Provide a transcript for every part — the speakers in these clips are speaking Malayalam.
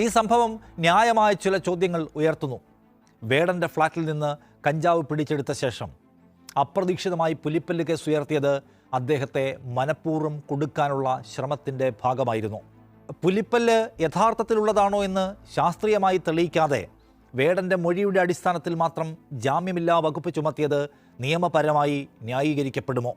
ഈ സംഭവം ന്യായമായ ചില ചോദ്യങ്ങൾ ഉയർത്തുന്നു. വേടൻ്റെ ഫ്ളാറ്റിൽ നിന്ന് കഞ്ചാവ് പിടിച്ചെടുത്ത ശേഷം അപ്രതീക്ഷിതമായി പുലിപ്പല്ല് കേസ് ഉയർത്തിയത് അദ്ദേഹത്തെ മനഃപൂർവ്വം കൊടുക്കാനുള്ള ശ്രമത്തിൻ്റെ ഭാഗമായിരുന്നു. പുലിപ്പല്ല് യഥാർത്ഥത്തിലുള്ളതാണോ എന്ന് ശാസ്ത്രീയമായി തെളിയിക്കാതെ വേടൻ്റെ മൊഴിയുടെ അടിസ്ഥാനത്തിൽ മാത്രം ജാമ്യമില്ലാ വകുപ്പ് ചുമത്തിയത് നിയമപരമായി ന്യായീകരിക്കപ്പെടുമോ?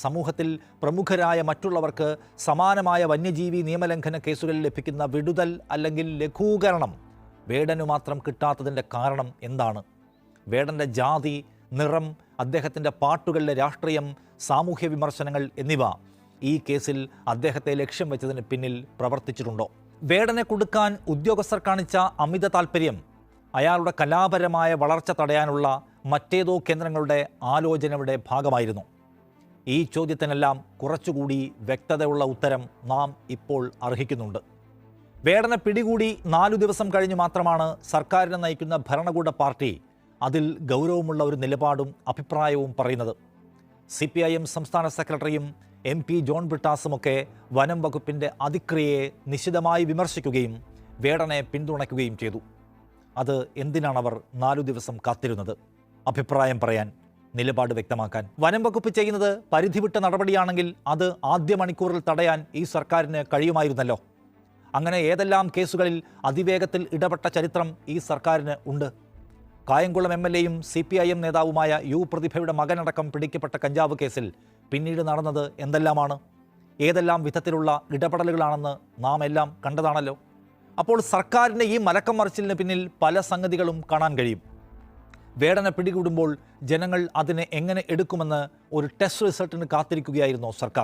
സമൂഹത്തിൽ പ്രമുഖരായ മറ്റുള്ളവർക്ക് സമാനമായ വന്യജീവി നിയമലംഘന കേസുകളിൽ ലഭിക്കുന്ന വിടുതൽ അല്ലെങ്കിൽ ലഘൂകരണം വേടനു മാത്രം കിട്ടാത്തതിൻ്റെ കാരണം എന്താണ്? വേടൻ്റെ ജാതി, നിറം, അദ്ദേഹത്തിൻ്റെ പാട്ടുകളിലെ രാഷ്ട്രീയം, സാമൂഹ്യ വിമർശനങ്ങൾ എന്നിവ ഈ കേസിൽ അദ്ദേഹത്തെ ലക്ഷ്യം വെച്ചതിന് പിന്നിൽ പ്രവർത്തിച്ചിട്ടുണ്ടോ? വേടനെ കൊടുക്കാൻ ഉദ്യോഗസ്ഥർ കാണിച്ച അമിത താൽപ്പര്യം അയാളുടെ കലാപരമായ വളർച്ച തടയാനുള്ള മറ്റേതോ കേന്ദ്രങ്ങളുടെ ആലോചനയുടെ ഭാഗമായിരുന്നു. ഈ ചോദ്യത്തിനെല്ലാം കുറച്ചുകൂടി വ്യക്തതയുള്ള ഉത്തരം നാം ഇപ്പോൾ അർഹിക്കുന്നുണ്ട്. വേടനെ പിടികൂടി 4 ദിവസം കഴിഞ്ഞ് മാത്രമാണ് സർക്കാരിനെ നയിക്കുന്ന ഭരണകൂട പാർട്ടി അതിൽ ഗൗരവമുള്ള ഒരു നിലപാടും അഭിപ്രായവും പറയുന്നത്. CPIM സംസ്ഥാന സെക്രട്ടറിയും MP ജോൺ ബ്രിട്ടാസുമൊക്കെ വനം വകുപ്പിൻ്റെ അതിക്രിയയെ നിശിതമായി വിമർശിക്കുകയും വേടനെ പിന്തുണയ്ക്കുകയും ചെയ്തു. അത് എന്തിനാണവർ 4 ദിവസം കാത്തിരുന്നത്? അഭിപ്രായം പറയാൻ, നിലപാട് വ്യക്തമാക്കാൻ. വനം വകുപ്പ് ചെയ്യുന്നത് പരിധിവിട്ട നടപടിയാണെങ്കിൽ അത് ആദ്യ മണിക്കൂറിൽ തടയാൻ ഈ സർക്കാരിന് കഴിയുമായിരുന്നല്ലോ. അങ്ങനെ ഏതെല്ലാം കേസുകളിൽ അതിവേഗത്തിൽ ഇടപെട്ട ചരിത്രം ഈ സർക്കാരിന് ഉണ്ട്. കായംകുളം MLAയും CPIM നേതാവുമായ U പ്രതിഭയുടെ മകനടക്കം പിടിക്കപ്പെട്ട കഞ്ചാവ് കേസിൽ പിന്നീട് നടന്നത് എന്തെല്ലാമാണ്? ഏതെല്ലാം വിധത്തിലുള്ള ഇടപെടലുകളാണെന്ന് നാം എല്ലാം കണ്ടതാണല്ലോ. അപ്പോൾ സർക്കാരിൻ്റെ ഈ മലക്കം മറിച്ചിലിന് പിന്നിൽ പല സംഗതികളും കാണാൻ കഴിയും. വേടനെ പിടികൂടുമ്പോൾ ജനങ്ങൾ അതിനെ എങ്ങനെ എടുക്കുമെന്ന് ഒരു ടെസ്റ്റ് റിസൾട്ടിന് കാത്തിരിക്കുകയായിരുന്നോ സർക്കാർ?